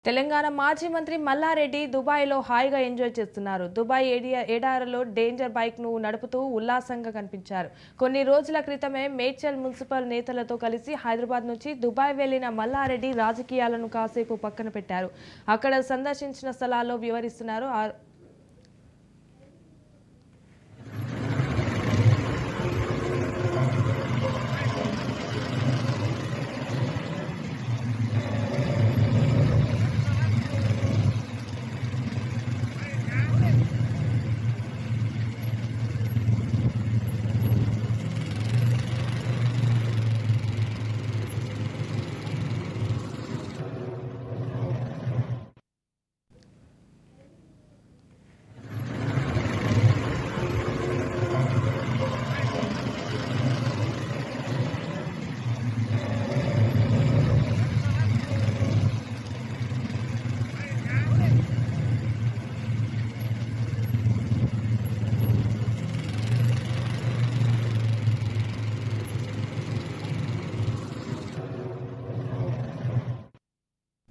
తెలంగాణ మాజీ మంత్రి మల్లారెడ్డి దుబాయ్లో హాయిగా ఎంజాయ్ చేస్తున్నారు. దుబాయ్ ఎడారిలో డేంజర్ బైక్ను నడుపుతూ ఉల్లాసంగా కనిపించారు. కొన్ని రోజుల క్రితమే మేడ్చల్ మున్సిపల్ నేతలతో కలిసి హైదరాబాద్ నుంచి దుబాయ్ వెళ్లిన మల్లారెడ్డి రాజకీయాలను కాసేపు పక్కన పెట్టారు. అక్కడ సందర్శించిన స్థలాల్లో వివరిస్తున్నారు.